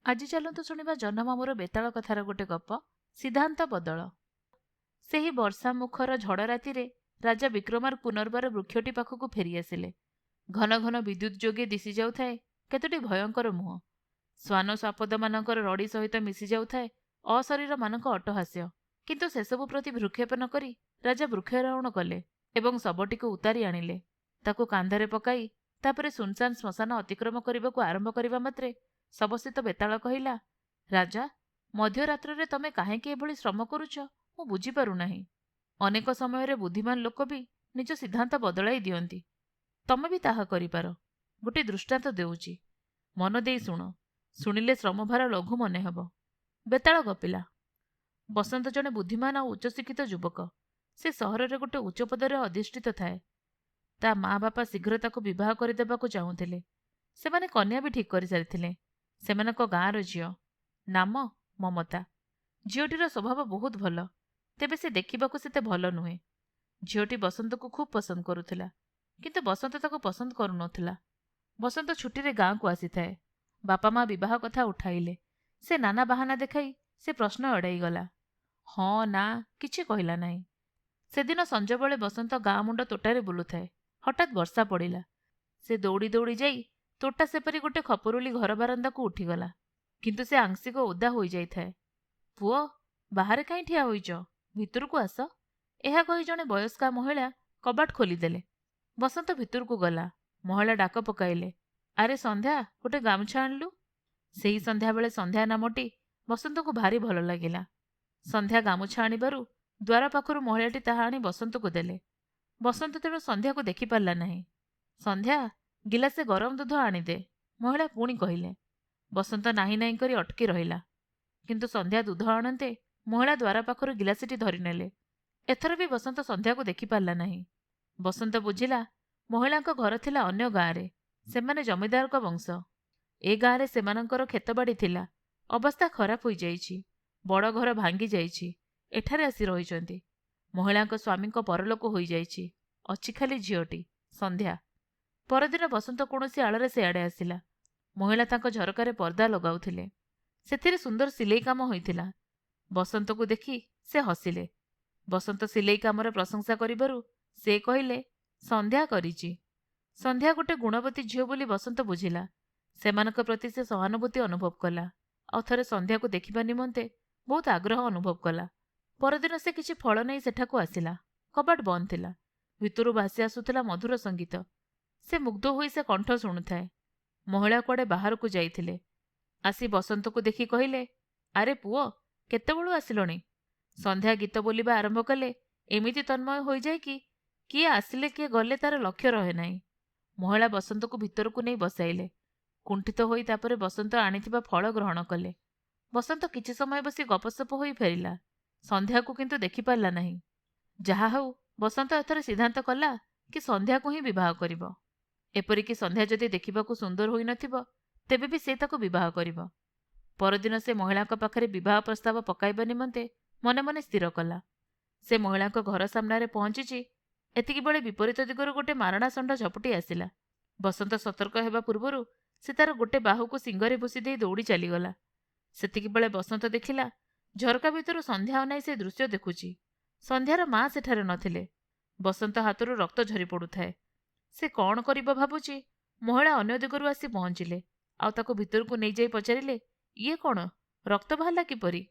ଆଜି ଚାଲନ୍ତୁ ଶୁଣିବା ଜହ୍ନମାମୁଁର ବେତାଳ କଥାର ଗୋଟେ ଗପ, ସିଦ୍ଧାନ୍ତ ବଦଳ। ସେହି ବର୍ଷା ମୁଖର ଝଡ଼ ରାତିରେ ରାଜା ବିକ୍ରମାର ପୁନର୍ବାର ବୃକ୍ଷଟି ପାଖକୁ ଫେରିଆସିଲେ। ଘନ ଘନ ବିଦ୍ୟୁତ୍ ଯୋଗେ ଦିଶି ଯାଉଥାଏ କେତୋଟି ଭୟଙ୍କର ମୁହଁ। ଶ୍ୱାନ ସାପଦମାନଙ୍କର ରଡ଼ି ସହିତ ମିଶି ଯାଉଥାଏ ଅଶରୀରମାନଙ୍କ ଅଟ୍ଟହାସ୍ୟ। କିନ୍ତୁ ସେସବୁ ପ୍ରତି ଭ୍ରୂକ୍ଷେପ ନ କରି ରାଜା ବୃକ୍ଷାରୋହଣ କଲେ ଏବଂ ଶବଟିକୁ ଉତାରି ଆଣିଲେ। ତାକୁ କାନ୍ଧରେ ପକାଇ ତାପରେ ସୁନସାନ ଶ୍ମଶାନ ଅତିକ୍ରମ କରିବାକୁ ଆରମ୍ଭ କରିବା ମାତ୍ରେ ଶବସ୍ଥିତ ବେତାଳ କହିଲା, ରାଜା, ମଧ୍ୟରାତ୍ରରେ ତମେ କାହିଁକି ଏଭଳି ଶ୍ରମ କରୁଛ ମୁଁ ବୁଝିପାରୁନାହିଁ। ଅନେକ ସମୟରେ ବୁଦ୍ଧିମାନ ଲୋକ ବି ନିଜ ସିଦ୍ଧାନ୍ତ ବଦଳାଇ ଦିଅନ୍ତି। ତମେ ବି ତାହା କରିପାର। ଗୋଟିଏ ଦୃଷ୍ଟାନ୍ତ ଦେଉଛି, ମନ ଦେଇ ଶୁଣ। ଶୁଣିଲେ ଶ୍ରମଭାର ଲଘୁ ମନେ ହେବ। ବେତାଳ ଗପିଲା। ବସନ୍ତ ଜଣେ ବୁଦ୍ଧିମାନ ଆଉ ଉଚ୍ଚଶିକ୍ଷିତ ଯୁବକ। ସେ ସହରରେ ଗୋଟେ ଉଚ୍ଚ ପଦରେ ଅଧିଷ୍ଠିତ ଥାଏ। ତା ମା ବାପା ଶୀଘ୍ର ତାକୁ ବିବାହ କରିଦେବାକୁ ଚାହୁଁଥିଲେ। ସେମାନେ କନ୍ୟା ବି ଠିକ୍ କରିସାରିଥିଲେ। ସେମାନଙ୍କ ଗାଁର ଝିଅ। ନାମ ମମତା। ଝିଅଟିର ସ୍ୱଭାବ ବହୁତ ଭଲ, ତେବେ ସେ ଦେଖିବାକୁ ସେତେ ଭଲ ନୁହେଁ। ଝିଅଟି ବସନ୍ତକୁ ଖୁବ୍ ପସନ୍ଦ କରୁଥିଲା, କିନ୍ତୁ ବସନ୍ତ ତାକୁ ପସନ୍ଦ କରୁନଥିଲା। ବସନ୍ତ ଛୁଟିରେ ଗାଁକୁ ଆସିଥାଏ। ବାପା ମା ବିବାହ କଥା ଉଠାଇଲେ। ସେ ନାନା ବାହାନା ଦେଖାଇ ସେ ପ୍ରଶ୍ନ ଏଡ଼ାଇଗଲା। ହଁ ନା କିଛି କହିଲା ନାହିଁ। ସେଦିନ ସଞ୍ଜବେଳେ ବସନ୍ତ ଗାଁ ମୁଣ୍ଡ ତୋଟାରେ ବୁଲୁଥାଏ। ହଠାତ୍ ବର୍ଷା ପଡ଼ିଲା। ସେ ଦୌଡ଼ି ଦୌଡ଼ି ଯାଇ ତୋଟା ସେପରି ଗୋଟେ ଖପରୁଲି ଘର ବାରନ୍ଦାକୁ ଉଠିଗଲା। କିନ୍ତୁ ସେ ଆଂଶିକ ଓଦା ହୋଇଯାଇଥାଏ। ପୁଅ, ବାହାରେ କାହିଁ ଠିଆ ହୋଇଛ? ଭିତରକୁ ଆସ। ଏହା କହି ଜଣେ ବୟସ୍କା ମହିଳା କବାଟ ଖୋଲିଦେଲେ। ବସନ୍ତ ଭିତରକୁ ଗଲା। ମହିଳା ଡାକ ପକାଇଲେ, ଆରେ ସନ୍ଧ୍ୟା, ଗୋଟେ ଗାମୁଛା ଆଣିଲୁ। ସେହି ସନ୍ଧ୍ୟାବେଳେ ସନ୍ଧ୍ୟା ନାମଟି ବସନ୍ତକୁ ଭାରି ଭଲ ଲାଗିଲା। ସନ୍ଧ୍ୟା ଗାମୁଛା ଆଣିବାରୁ ଦ୍ୱାର ପାଖରୁ ମହିଳାଟି ତାହା ଆଣି ବସନ୍ତକୁ ଦେଲେ। ବସନ୍ତ ତେଣୁ ସନ୍ଧ୍ୟାକୁ ଦେଖିପାରିଲା ନାହିଁ। ସନ୍ଧ୍ୟା, ଗିଲାସେ ଗରମ ଦୁଧ ଆଣିଦେ, ମହିଳା ପୁଣି କହିଲେ। ବସନ୍ତ ନାହିଁ ନାହିଁ କରି ଅଟକି ରହିଲା। କିନ୍ତୁ ସନ୍ଧ୍ୟା ଦୁଧ ଆଣନ୍ତେ ମହିଳା ଦ୍ୱାର ପାଖରୁ ଗିଲାସଟି ଧରିନେଲେ। ଏଥର ବି ବସନ୍ତ ସନ୍ଧ୍ୟାକୁ ଦେଖିପାରିଲା ନାହିଁ। ବସନ୍ତ ବୁଝିଲା, ମହିଳାଙ୍କ ଘର ଥିଲା ଅନ୍ୟ ଗାଁରେ। ସେମାନେ ଜମିଦାରଙ୍କ ବଂଶ। ଏ ଗାଁରେ ସେମାନଙ୍କର କ୍ଷେତବାଡ଼ି ଥିଲା। ଅବସ୍ଥା ଖରାପ ହୋଇଯାଇଛି। ବଡ଼ ଘର ଭାଙ୍ଗି ଯାଇଛି। ଏଠାରେ ଆସି ରହିଛନ୍ତି। ମହିଳାଙ୍କ ସ୍ୱାମୀଙ୍କ ପରଲୋକ ହୋଇଯାଇଛି। ଅଛି ଖାଲି ଝିଅଟି, ସନ୍ଧ୍ୟା। ପରଦିନ ବସନ୍ତ କୌଣସି ଆଳରେ ସେଆଡ଼େ ଆସିଲା। ମହିଳା ତାଙ୍କ ଝରକାରେ ପର୍ଦ୍ଦା ଲଗାଉଥିଲେ। ସେଥିରେ ସୁନ୍ଦର ସିଲେଇ କାମ ହୋଇଥିଲା। ବସନ୍ତକୁ ଦେଖି ସେ ହସିଲେ। ବସନ୍ତ ସିଲେଇ କାମର ପ୍ରଶଂସା କରିବାରୁ ସେ କହିଲେ, ସନ୍ଧ୍ୟା କରିଛି। ସନ୍ଧ୍ୟା ଗୋଟେ ଗୁଣବତୀ ଝିଅ ବୋଲି ବସନ୍ତ ବୁଝିଲା। ସେମାନଙ୍କ ପ୍ରତି ସେ ସହାନୁଭୂତି ଅନୁଭବ କଲା। ଆଉ ଥରେ ସନ୍ଧ୍ୟାକୁ ଦେଖିବା ନିମନ୍ତେ ବହୁତ ଆଗ୍ରହ ଅନୁଭବ କଲା। ପରଦିନ ସେ କିଛି ଫଳ ନେଇ ସେଠାକୁ ଆସିଲା। କବାଟ ବନ୍ଦ ଥିଲା। ଭିତରୁ ଭାସି ଆସୁଥିଲା ମଧୁର ସଙ୍ଗୀତ। ସେ ମୁଗ୍ଧ ହୋଇ ସେ କଣ୍ଠ ଶୁଣୁଥାଏ। ମହିଳା କୁଆଡ଼େ ବାହାରକୁ ଯାଇଥିଲେ। ଆସି ବସନ୍ତକୁ ଦେଖି କହିଲେ, ଆରେ ପୁଅ, କେତେବେଳୁ ଆସିଲଣି? ସନ୍ଧ୍ୟା ଗୀତ ବୋଲିବା ଆରମ୍ଭ କଲେ ଏମିତି ତନ୍ମୟ ହୋଇଯାଏ କି କିଏ ଆସିଲେ କିଏ ଗଲେ ତାର ଲକ୍ଷ୍ୟ ରହେ ନାହିଁ। ମହିଳା ବସନ୍ତକୁ ଭିତରକୁ ନେଇ ବସାଇଲେ। କୁଣ୍ଠିତ ହୋଇ ତାପରେ ବସନ୍ତ ଆଣିଥିବା ଫଳ ଗ୍ରହଣ କଲେ। ବସନ୍ତ କିଛି ସମୟ ବସି ଗପସପ ହୋଇ ଫେରିଲା। ସନ୍ଧ୍ୟାକୁ କିନ୍ତୁ ଦେଖିପାରିଲା ନାହିଁ। ଯାହା ହେଉ, ବସନ୍ତ ଏଥର ସିଦ୍ଧାନ୍ତ କଲା କି ସନ୍ଧ୍ୟାକୁ ହିଁ ବିବାହ କରିବ। ଏପରିକି ସନ୍ଧ୍ୟା ଯଦି ଦେଖିବାକୁ ସୁନ୍ଦର ହୋଇନଥିବ, ତେବେ ବି ସେ ତାକୁ ବିବାହ କରିବ। ପରଦିନ ସେ ମହିଳାଙ୍କ ପାଖରେ ବିବାହ ପ୍ରସ୍ତାବ ପକାଇବା ନିମନ୍ତେ ମନେ ମନେ ସ୍ଥିର କଲା। ସେ ମହିଳାଙ୍କ ଘର ସାମ୍ନାରେ ପହଞ୍ଚିଛି, ଏତିକିବେଳେ ବିପରୀତ ଦିଗରୁ ଗୋଟେ ମାରଣା ଷଣ୍ଢ ଝପଟି ଆସିଲା। ବସନ୍ତ ସତର୍କ ହେବା ପୂର୍ବରୁ ସେ ତାର ଗୋଟେ ବାହୁକୁ ଶିଙ୍ଗରେ ଭୁଷି ଦେଇ ଦୌଡ଼ି ଚାଲିଗଲା। ସେତିକିବେଳେ ବସନ୍ତ ଦେଖିଲା, ଝରକା ଭିତରୁ ସନ୍ଧ୍ୟା ଅନାଇ ସେ ଦୃଶ୍ୟ ଦେଖୁଛି। ସନ୍ଧ୍ୟାର ମା ସେଠାରେ ନଥିଲେ। ବସନ୍ତ ହାତରୁ ରକ୍ତ ଝରି ପଡ଼ୁଥାଏ। ସେ କ'ଣ କରିବ ଭାବୁଛି, ମହିଳା ଅନ୍ୟ ଦିଗରୁ ଆସି ପହଞ୍ଚିଲେ। ଆଉ ତାକୁ ଭିତରକୁ ନେଇଯାଇ ପଚାରିଲେ, ଇଏ କ'ଣ, ରକ୍ତ ବାହାରିଲା କିପରି?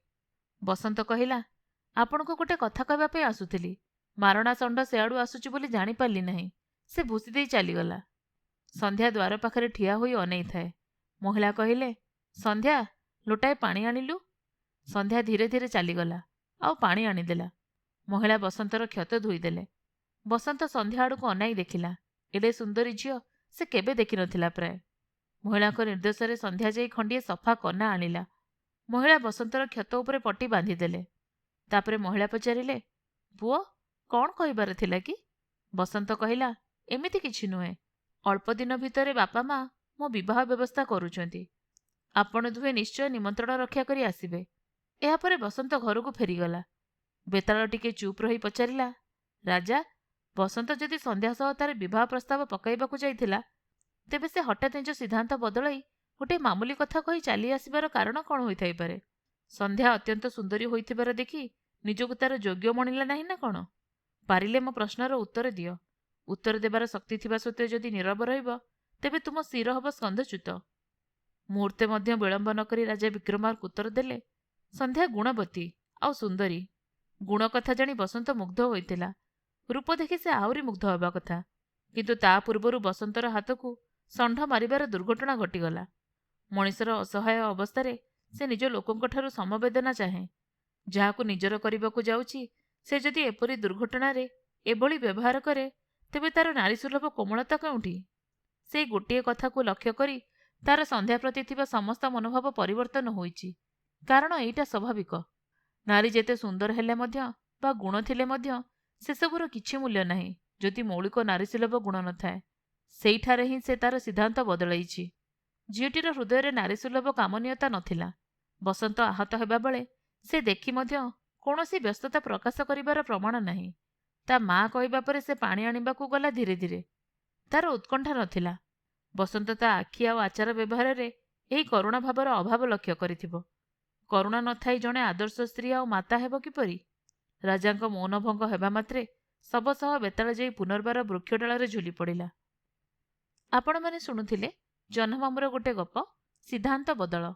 ବସନ୍ତ କହିଲା, ଆପଣଙ୍କୁ ଗୋଟେ କଥା କହିବା ପାଇଁ ଆସୁଥିଲି। ମାରଣା ଷଣ୍ଢ ସେଆଡ଼ୁ ଆସୁଛି ବୋଲି ଜାଣିପାରିଲି ନାହିଁ। ସେ ଭୁଷି ଦେଇ ଚାଲିଗଲା। ସନ୍ଧ୍ୟା ଦ୍ୱାର ପାଖରେ ଠିଆ ହୋଇ ଅନେଇଥାଏ। ମହିଳା କହିଲେ, ସନ୍ଧ୍ୟା, ଲୋଟାଏ ପାଣି ଆଣିଲୁ। ସନ୍ଧ୍ୟା ଧୀରେ ଧୀରେ ଚାଲିଗଲା, ଆଉ ପାଣି ଆଣିଦେଲା। ମହିଳା ବସନ୍ତର କ୍ଷତ ଧୋଇଦେଲେ। ବସନ୍ତ ସନ୍ଧ୍ୟା ଆଡ଼କୁ ଅନାଇ ଦେଖିଲା। ଏଡ଼େ ସୁନ୍ଦରୀ ଝିଅ ସେ କେବେ ଦେଖିନଥିଲା ପ୍ରାୟ। ମହିଳାଙ୍କ ନିର୍ଦ୍ଦେଶରେ ସନ୍ଧ୍ୟା ଯାଇ ଖଣ୍ଡିଏ ସଫା କନା ଆଣିଲା। ମହିଳା ବସନ୍ତର କ୍ଷତ ଉପରେ ପଟି ବାନ୍ଧିଦେଲେ। ତାପରେ ମହିଳା ପଚାରିଲେ, ପୁଅ, କ'ଣ କହିବାର ଥିଲା କି? ବସନ୍ତ କହିଲା, ଏମିତି କିଛି ନୁହେଁ। ଅଳ୍ପ ଦିନ ଭିତରେ ବାପା ମା ମୋ ବିବାହ ବ୍ୟବସ୍ଥା କରୁଛନ୍ତି। ଆପଣ ଦୁହେଁ ନିଶ୍ଚୟ ନିମନ୍ତ୍ରଣ ରକ୍ଷା କରି ଆସିବେ। ଏହାପରେ ବସନ୍ତ ଘରକୁ ଫେରିଗଲା। ବେତାଳ ଟିକେ ଚୁପ୍ ରହି ପଚାରିଲା, ରାଜା, ବସନ୍ତ ଯଦି ସନ୍ଧ୍ୟା ସହ ତାର ବିବାହ ପ୍ରସ୍ତାବ ପକାଇବାକୁ ଯାଇଥିଲା, ତେବେ ସେ ହଠାତ୍ ନିଜ ସିଦ୍ଧାନ୍ତ ବଦଳାଇ ଗୋଟିଏ ମାମୁଲି କଥା କହି ଚାଲି ଆସିବାର କାରଣ କ'ଣ ହୋଇଥାଇପାରେ? ସନ୍ଧ୍ୟା ଅତ୍ୟନ୍ତ ସୁନ୍ଦରୀ ହୋଇଥିବାର ଦେଖି ନିଜକୁ ତାର ଯୋଗ୍ୟ ମଣିଲା ନାହିଁ ନା କ'ଣ? ପାରିଲେ ମୋ ପ୍ରଶ୍ନର ଉତ୍ତର ଦିଅ। ଉତ୍ତର ଦେବାର ଶକ୍ତି ଥିବା ସତ୍ତ୍ୱେ ଯଦି ନୀରବ ରହିବ, ତେବେ ତୁମ ଶିର ହେବ ସ୍କନ୍ଧଚ୍ୟୁତ। ମୁହୂର୍ତ୍ତେ ମଧ୍ୟ ବିଳମ୍ବ ନ କରି ରାଜା ବିକ୍ରମାର୍କ ଉତ୍ତର ଦେଲେ, ସନ୍ଧ୍ୟା ଗୁଣବତୀ ଆଉ ସୁନ୍ଦରୀ। ଗୁଣ କଥା ଜାଣି ବସନ୍ତ ମୁଗ୍ଧ ହୋଇଥିଲା। ରୂପ ଦେଖି ସେ ଆହୁରି ମୁଗ୍ଧ ହେବା କଥା। କିନ୍ତୁ ତା ପୂର୍ବରୁ ବସନ୍ତର ହାତକୁ ଷଣ୍ଢ ମାରିବାର ଦୁର୍ଘଟଣା ଘଟିଗଲା। ମଣିଷର ଅସହାୟ ଅବସ୍ଥାରେ ସେ ନିଜ ଲୋକଙ୍କଠାରୁ ସମବେଦନା ଚାହେଁ। ଯାହାକୁ ନିଜର କରିବାକୁ ଯାଉଛି ସେ ଯଦି ଏପରି ଦୁର୍ଘଟଣାରେ ଏଭଳି ବ୍ୟବହାର କରେ, ତେବେ ତାର ନାରୀସୁଲଭ କୋମଳତା କେଉଁଠି? ସେଇ ଗୋଟିଏ କଥାକୁ ଲକ୍ଷ୍ୟ କରି ତାର ସନ୍ଧ୍ୟା ପ୍ରତି ଥିବା ସମସ୍ତ ମନୋଭାବ ପରିବର୍ତ୍ତନ ହୋଇଛି। କାରଣ ଏଇଟା ସ୍ୱାଭାବିକ। ନାରୀ ଯେତେ ସୁନ୍ଦର ହେଲେ ମଧ୍ୟ ବା ଗୁଣ ଥିଲେ ମଧ୍ୟ ସେସବୁର କିଛି ମୂଲ୍ୟ ନାହିଁ ଯଦି ମୌଳିକ ନାରୀସୁଲଭ ଗୁଣ ନଥାଏ। ସେଇଠାରେ ହିଁ ସେ ତାର ସିଦ୍ଧାନ୍ତ ବଦଳାଇଛି। ଝିଅଟିର ହୃଦୟରେ ନାରୀସୁଲଭ କାମନୀୟତା ନଥିଲା। ବସନ୍ତ ଆହତ ହେବାବେଳେ ସେ ଦେଖି ମଧ୍ୟ କୌଣସି ବ୍ୟସ୍ତତା ପ୍ରକାଶ କରିବାର ପ୍ରମାଣ ନାହିଁ। ତା ମା କହିବା ପରେ ସେ ପାଣି ଆଣିବାକୁ ଗଲା ଧୀରେ ଧୀରେ। ତାର ଉତ୍କଣ୍ଠା ନଥିଲା। ବସନ୍ତ ତା ଆଖି ଆଉ ଆଚାର ବ୍ୟବହାରରେ ଏହି କରୁଣା ଭାବର ଅଭାବ ଲକ୍ଷ୍ୟ କରିଥିବ। କରୁଣା ନଥାଇ ଜଣେ ଆଦର୍ଶ ସ୍ତ୍ରୀ ଆଉ ମାତା ହେବ କିପରି? ରାଜାଙ୍କ ମୌନଭଙ୍ଗ ହେବା ମାତ୍ରେ ଶବ ସହ ବେତାଳ ଯାଇ ପୁନର୍ବାର ବୃକ୍ଷଡାଳରେ ଝୁଲି ପଡ଼ିଲା। ଆପଣମାନେ ଶୁଣୁଥିଲେ ଜହ୍ନମାମୁଁର ଗୋଟେ ଗପ, ସିଦ୍ଧାନ୍ତ ବଦଳ।